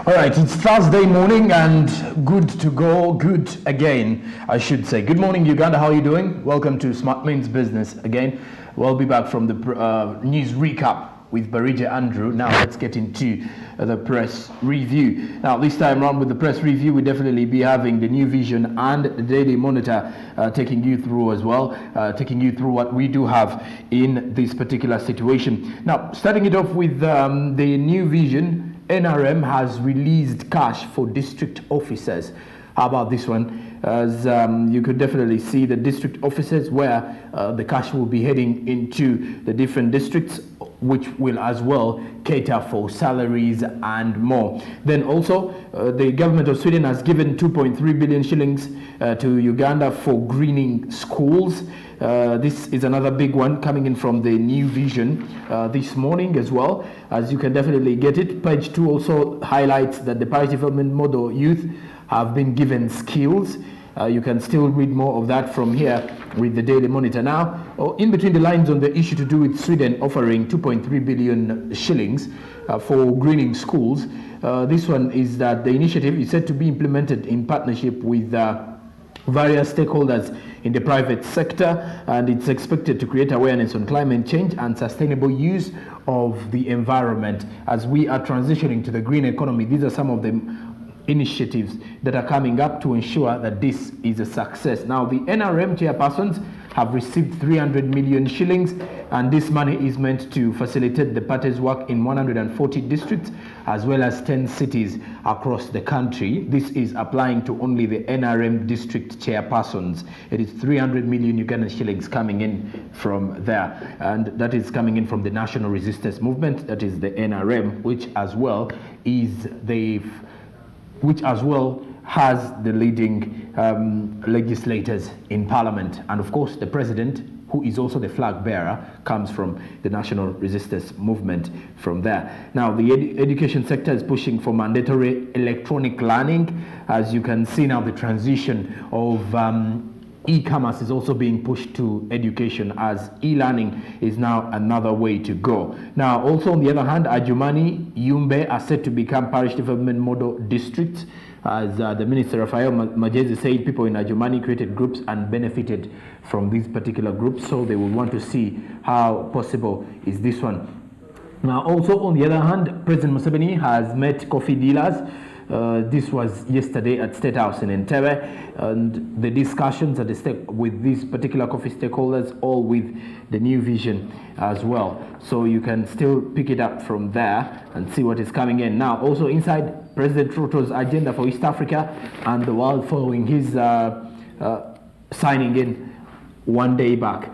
All right, it's Thursday morning and good to go, good again, I should say. Good morning, Uganda. How are you doing? Welcome to Smart Means Business again. We'll be back from the news recap with Barija Andrew. Now let's get into the press review. Now this time around with the press review, we'll definitely be having the New Vision and the Daily Monitor taking you through as well, taking you through what we do have in this particular situation. Now, starting it off with the New Vision, NRM has released cash for district officers. How about this one? As you could definitely see, the district officers where the cash will be heading into the different districts, which will as well cater for salaries and more. Then also, the government of Sweden has given 2.3 billion shillings to Uganda for greening schools. This is another big one coming in from the New Vision this morning as well, as you can definitely get it. Page 2 also highlights that the Parity Development Model youth have been given skills. You can still read more of that from here with the Daily Monitor. Now, in between the lines on the issue to do with Sweden offering 2.3 billion shillings for greening schools, this one is that the initiative is said to be implemented in partnership with various stakeholders in the private sector, and it's expected to create awareness on climate change and sustainable use of the environment as we are transitioning to the green economy. These are some of the initiatives that are coming up to ensure that this is a success. Now, the NRM chairpersons have received 300 million shillings, and this money is meant to facilitate the party's work in 140 districts as well as 10 cities across the country. This is applying to only the NRM district chairpersons. It is 300 million Ugandan shillings coming in from there, and that is coming in from the National Resistance Movement, that is the NRM, which as well has the leading legislators in parliament. And of course, the president, who is also the flag bearer, comes from the National Resistance Movement from there. Now, the education sector is pushing for mandatory electronic learning. As you can see now, the transition of e-commerce is also being pushed to education, as e-learning is now another way to go. Now, also on the other hand, Adjumani, Yumbe are set to become parish development model districts. As the Minister Rafael Majezi said, people in Adjumani created groups and benefited from these particular groups, so they will want to see how possible is this one. Now, also on the other hand, President Museveni has met coffee dealers. This was yesterday at State House in Entebbe, and the discussions at the stake with these particular coffee stakeholders, all with the New Vision as well. So you can still pick it up from there and see what is coming in. Now, also inside President Ruto's agenda for East Africa and the world following his signing in one day back.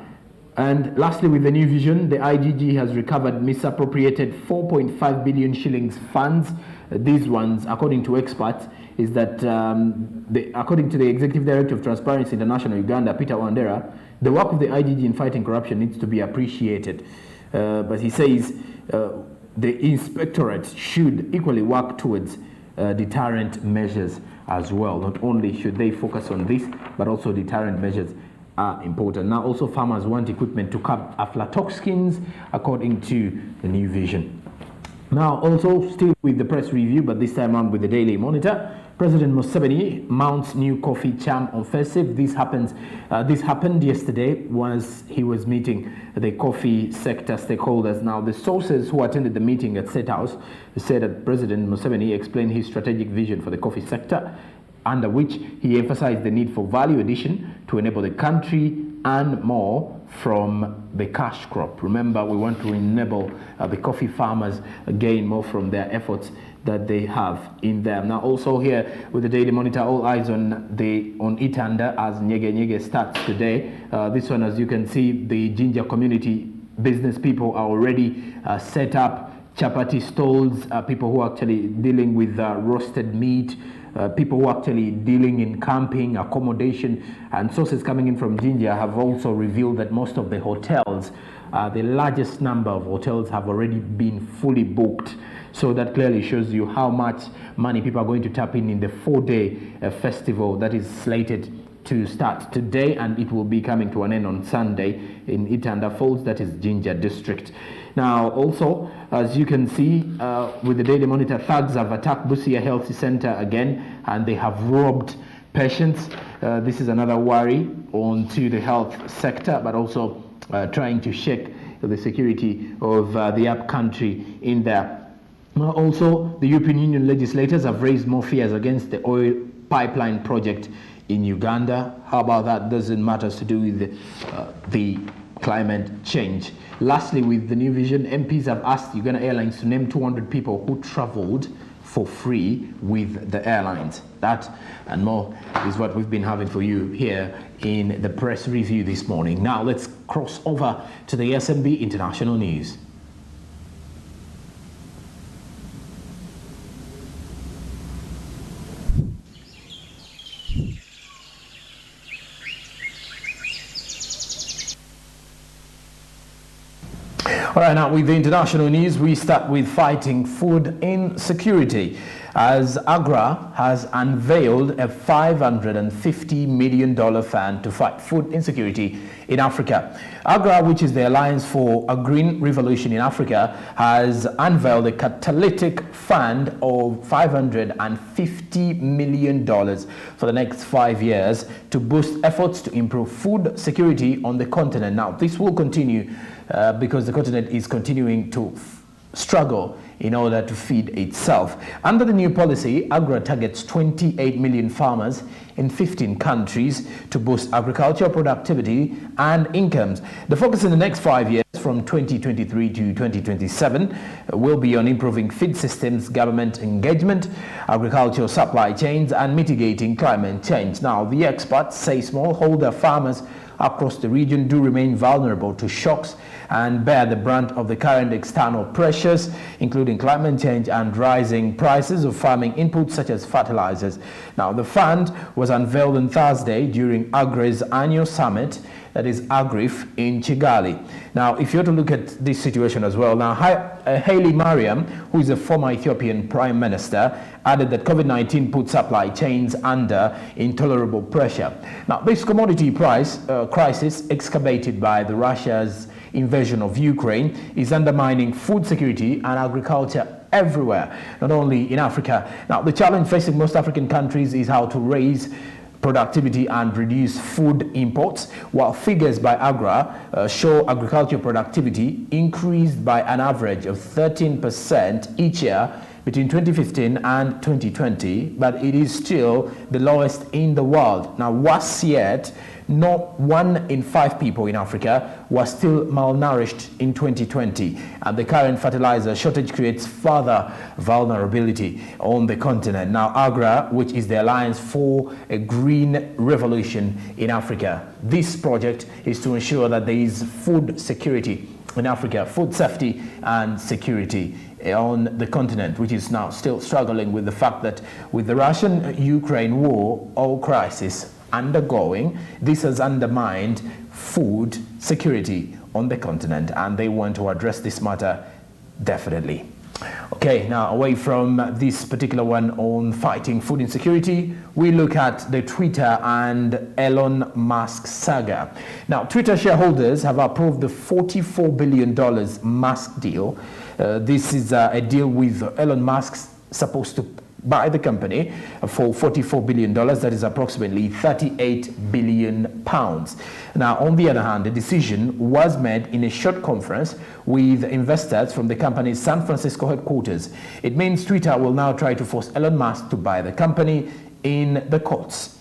And lastly, with the New Vision, the IGG has recovered misappropriated 4.5 billion shillings funds. These ones, according to experts, is that according to the Executive Director of Transparency International Uganda, Peter Wandera, the work of the IGG in fighting corruption needs to be appreciated. But he says the inspectorate should equally work towards deterrent measures as well. Not only should they focus on this, but also deterrent measures are important. Now, also farmers want equipment to curb aflatoxins, according to the New Vision. Now, also still with the press review, but this time around with the Daily Monitor, President Museveni mounts new coffee charm offensive. This happened yesterday once he was meeting the coffee sector stakeholders. Now, the sources who attended the meeting at State House said that President Museveni explained his strategic vision for the coffee sector, under which he emphasized the need for value addition to enable the country and more from the cash crop. Remember, we want to enable the coffee farmers gain more from their efforts that they have in them. Now, also here with the Daily Monitor, all eyes on Itanda as Nyege Nyege starts today. This one, as you can see, the Ginger community business people are already set up chapati stalls, people who are actually dealing with roasted meat, people who are actually dealing in camping, accommodation, and sources coming in from Jinja have also revealed that most of the hotels, the largest number of hotels have already been fully booked. So that clearly shows you how much money people are going to tap in the 4-day festival that is slated to start today, and it will be coming to an end on Sunday in Itanda Falls, that is Jinja district. Now, also, as you can see with the Daily Monitor, thugs have attacked Busia Health Center again, and they have robbed patients. This is another worry onto the health sector, but also trying to shake the security of the upcountry in there. Also, the European Union legislators have raised more fears against the oil pipeline project in Uganda. How about that? Doesn't matter to do with the climate change. Lastly, with the New Vision, MPs have asked Uganda Airlines to name 200 people who traveled for free with the airlines. That and more is what we've been having for you here in the press review this morning. Now let's cross over to the SNB International News. All right, now with the international news, we start with fighting food insecurity, as AGRA has unveiled a $550 million fund to fight food insecurity in Africa. AGRA, which is the Alliance for a Green Revolution in Africa, has unveiled a catalytic fund of $550 million for the next 5 years to boost efforts to improve food security on the continent. Now, this will continue because the continent is continuing to struggle in order to feed itself. Under the new policy, AGRA targets 28 million farmers in 15 countries to boost agricultural productivity and incomes. The focus in the next 5 years, from 2023 to 2027, will be on improving feed systems, government engagement, agricultural supply chains, and mitigating climate change. Now, the experts say smallholder farmers across the region do remain vulnerable to shocks and bear the brunt of the current external pressures, including climate change and rising prices of farming inputs such as fertilizers. Now, the fund was unveiled on Thursday during AGRA's annual summit, that is AGRIF, in Kigali. Now, if you're to look at this situation as well, now Haile Mariam, who is a former Ethiopian prime minister, added that COVID-19 put supply chains under intolerable pressure. Now, this commodity price crisis, exacerbated by the Russia's invasion of Ukraine, is undermining food security and agriculture everywhere, not only in Africa. Now, the challenge facing most African countries is how to raise productivity and reduce food imports, while figures by AGRA show agricultural productivity increased by an average of 13% each year between 2015 and 2020, but it is still the lowest in the world. Now, worse yet, not 1 in 5 people in Africa was still malnourished in 2020, and the current fertilizer shortage creates further vulnerability on the continent. Now, AGRA, which is the Alliance for a Green Revolution in Africa, this project is to ensure that there is food security in Africa, food safety and security on the continent, which is now still struggling with the fact that with the Russian-Ukraine war, oil crisis undergoing, this has undermined food security on the continent, and they want to address this matter definitely. Okay, now away from this particular one on fighting food insecurity, we look at the Twitter and Elon Musk saga. Now, Twitter shareholders have approved the $44 billion Musk deal. This is a deal with Elon Musk supposed to buy the company for $44 billion, that is approximately 38 billion pounds. Now, on the other hand, the decision was made in a short conference with investors from the company's San Francisco headquarters. It means Twitter will now try to force Elon Musk to buy the company in the courts.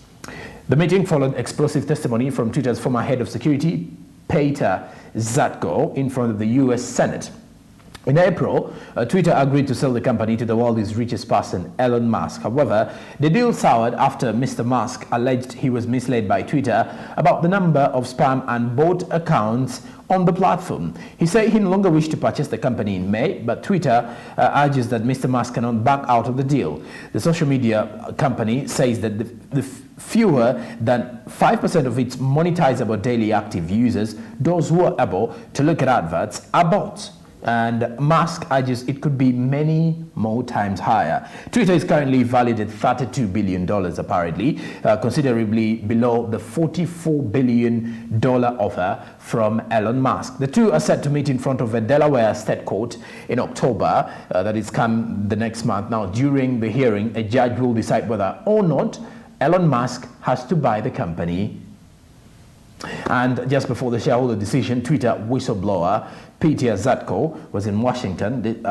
The meeting followed explosive testimony from Twitter's former head of security, Peter Zatko, in front of the US Senate. In April, Twitter agreed to sell the company to the world's richest person, Elon Musk. However, the deal soured after Mr. Musk alleged he was misled by Twitter about the number of spam and bot accounts on the platform. He said he no longer wished to purchase the company in May, but Twitter urges that Mr. Musk cannot back out of the deal. The social media company says that the fewer than 5% of its monetizable daily active users, those who are able to look at adverts, are bots. And Musk argues it could be many more times higher. Twitter is currently valued at $32 billion, apparently, considerably below the $44 billion offer from Elon Musk. The two are set to meet in front of a Delaware state court in October, that is come the next month. Now, during the hearing, a judge will decide whether or not Elon Musk has to buy the company. And just before the shareholder decision, Twitter whistleblower Peter Zatko was in Washington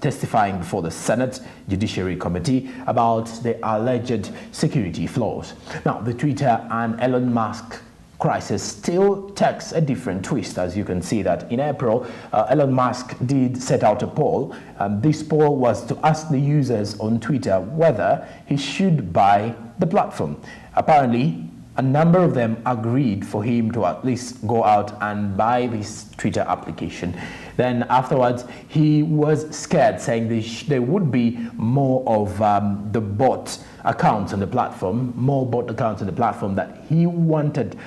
testifying before the Senate Judiciary Committee about the alleged security flaws. Now, the Twitter and Elon Musk crisis still takes a different twist, as you can see that in April, Elon Musk did set out a poll. This poll was to ask the users on Twitter whether he should buy the platform. Apparently, a number of them agreed for him to at least go out and buy this Twitter application. Then afterwards, he was scared, saying there would be more of the bot accounts on the platform, that he wanted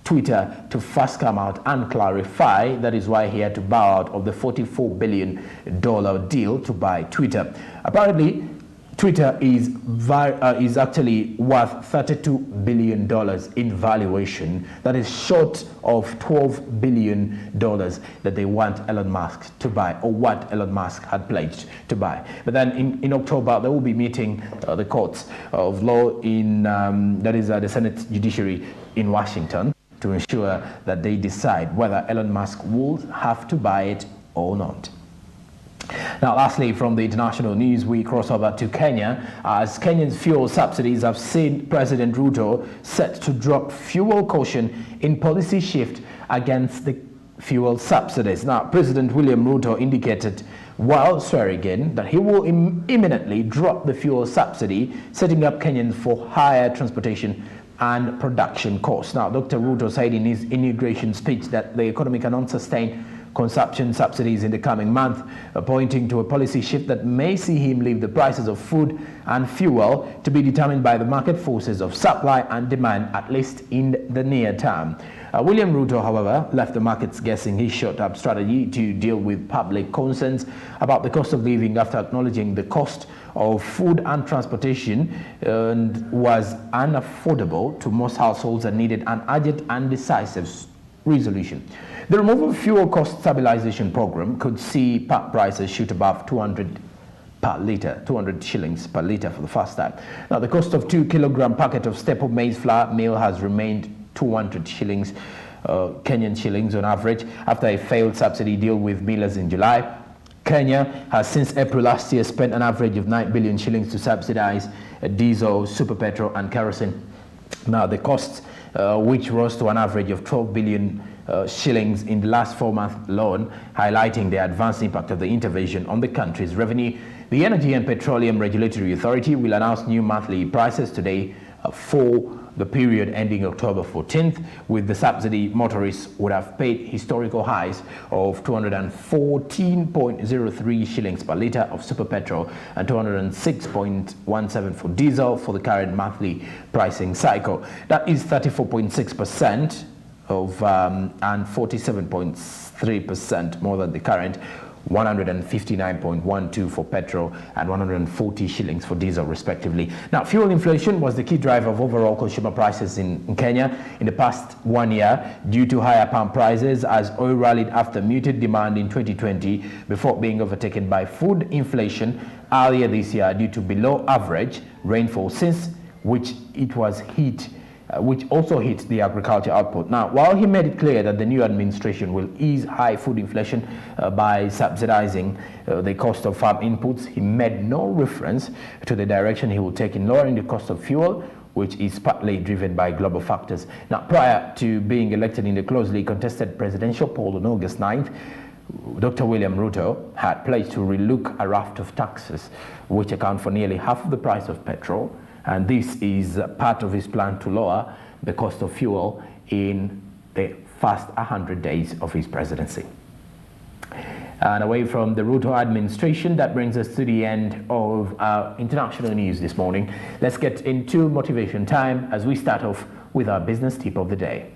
Twitter to first come out and clarify. That is why he had to bow out of the $44 billion deal to buy Twitter. Apparently, Twitter is actually worth $32 billion in valuation. That is short of $12 billion that they want Elon Musk to buy, or what Elon Musk had pledged to buy. But then in October, they will be meeting the courts of law in, that is the Senate Judiciary in Washington, to ensure that they decide whether Elon Musk will have to buy it or not. Now, lastly, from the international news, we cross over to Kenya, as Kenya's fuel subsidies have seen President Ruto set to drop fuel caution in policy shift against the fuel subsidies. Now, President William Ruto indicated while swearing in that he will imminently drop the fuel subsidy, setting up Kenyans for higher transportation and production costs. Now, Dr. Ruto said in his inauguration speech that the economy cannot sustain consumption subsidies in the coming month, pointing to a policy shift that may see him leave the prices of food and fuel to be determined by the market forces of supply and demand, at least in the near term. William Ruto, however, left the markets guessing his short-term strategy to deal with public concerns about the cost of living after acknowledging the cost of food and transportation was unaffordable to most households and needed an urgent and decisive resolution. The removal of fuel cost stabilization program could see pump prices shoot above 200 shillings per litre for the first time. Now, the cost of 2 kilogram packet of staple maize flour meal has remained 200 shillings, Kenyan shillings on average, after a failed subsidy deal with millers in July. Kenya has since April last year spent an average of 9 billion shillings to subsidize diesel, super petrol and kerosene. Now, the costs, which rose to an average of 12 billion shillings in the last 4 months alone, highlighting the advanced impact of the intervention on the country's revenue. The Energy and Petroleum Regulatory Authority will announce new monthly prices today for the period ending October 14th, with the subsidy motorists would have paid historical highs of 214.03 shillings per litre of super petrol and 206.17 for diesel for the current monthly pricing cycle. That is 34.6% of and 47.3% more than the current 159.12 for petrol and 140 shillings for diesel, respectively. Now, fuel inflation was the key driver of overall consumer prices in Kenya in the past 1 year due to higher pump prices as oil rallied after muted demand in 2020 before being overtaken by food inflation earlier this year due to below average rainfall, since which also hit the agriculture output. Now, while he made it clear that the new administration will ease high food inflation by subsidizing the cost of farm inputs, he made no reference to the direction he will take in lowering the cost of fuel, which is partly driven by global factors. Now, prior to being elected in the closely contested presidential poll on August 9th, Dr. William Ruto had pledged to relook a raft of taxes, which account for nearly half of the price of petrol. And this is part of his plan to lower the cost of fuel in the first 100 days of his presidency. And away from the Ruto administration, that brings us to the end of our international news this morning. Let's get into motivation time as we start off with our business tip of the day.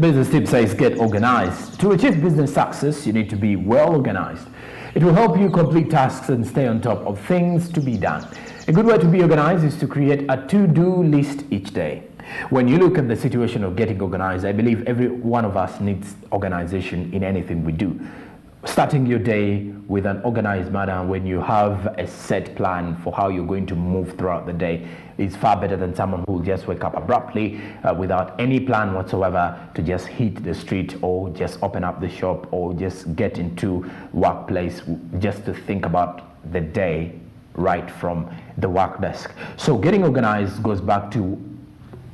The business tip says get organized. To achieve business success, you need to be well organized. It will help you complete tasks and stay on top of things to be done. A good way to be organized is to create a to-do list each day. When you look at the situation of getting organized, I believe every one of us needs organization in anything we do. Starting your day with an organized manner when you have a set plan for how you're going to move throughout the day is far better than someone who will just wake up abruptly without any plan whatsoever to just hit the street or just open up the shop or just get into workplace just to think about the day right from the work desk. So getting organized goes back to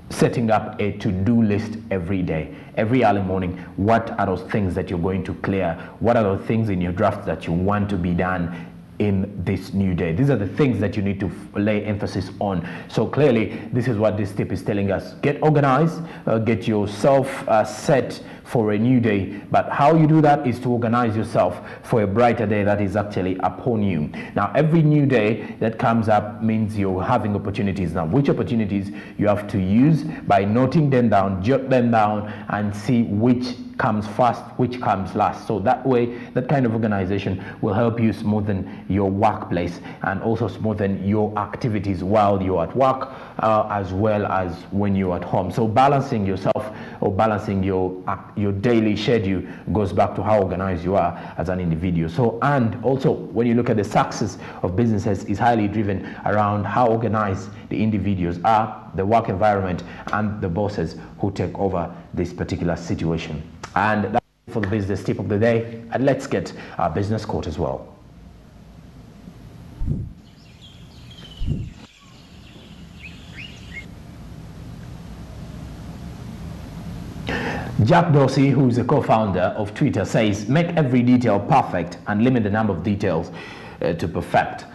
setting up a to-do list every day, every early morning. What are those things that you're going to clear? What are those things in your draft that you want to be done in this new day? These are the things that you need to lay emphasis on. So clearly, this is what this tip is telling us. Get organized, get yourself set for a new day. But how you do that is to organize yourself for a brighter day that is actually upon you. Now, every new day that comes up means you're having opportunities. Now, which opportunities you have to use by noting them down, jot them down, and see which comes first, which comes last. So that way, that kind of organization will help you smoothen your workplace and also smoothen your activities while you're at work as well as when you're at home. So balancing yourself or balancing your daily schedule goes back to how organized you are as an individual. So, and also when you look at the success of businesses is highly driven around how organized the individuals are, the work environment, and the bosses who take over this particular situation. And that's it for the business tip of the day. And let's get our business quote as well. Jack Dorsey, who is a co-founder of Twitter, says, make every detail perfect and limit the number of details to perfect.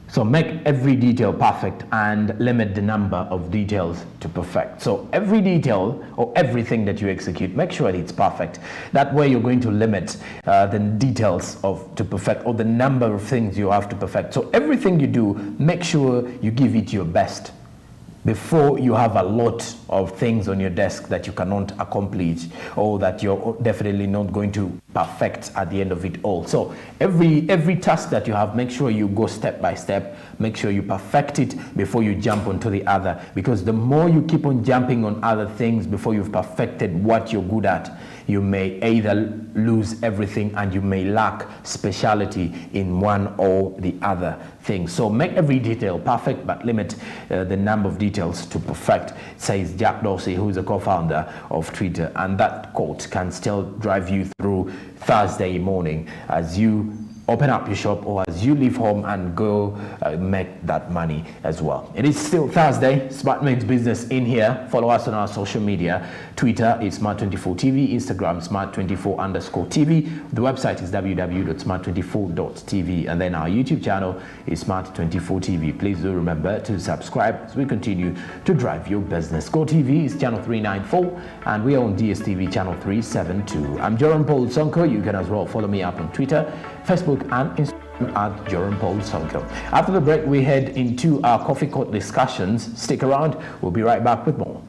So make every detail perfect and limit the number of details to perfect. So every detail or everything that you execute, make sure it's perfect. That way you're going to limit the details to perfect or the number of things you have to perfect. So everything you do, make sure you give it your best before you have a lot of things on your desk that you cannot accomplish or that you're definitely not going to perfect at the end of it all. So every task that you have, make sure you go step by step, make sure you perfect it before you jump onto the other, because the more you keep on jumping on other things before you've perfected what you're good at, you may either lose everything and you may lack speciality in one or the other thing. So make every detail perfect, but limit the number of details to perfect, says Jack Dorsey, who is a co-founder of Twitter. And that quote can still drive you through Thursday morning as you open up your shop or as you leave home and go make that money as well. It is still Thursday. Smart Means Business in here. Follow us on our social media. Twitter is Smart24TV, Instagram Smart24_TV. The website is www.smart24.tv, and then our YouTube channel is Smart24TV. Please do remember to subscribe as we continue to drive your business. Go TV is channel 394 and we are on DSTV channel 372. I'm Joram Paul Sonko. You can as well follow me up on Twitter, Facebook and Instagram at Joram Paul Sonko. After the break, we head into our coffee court discussions. Stick around. We'll be right back with more.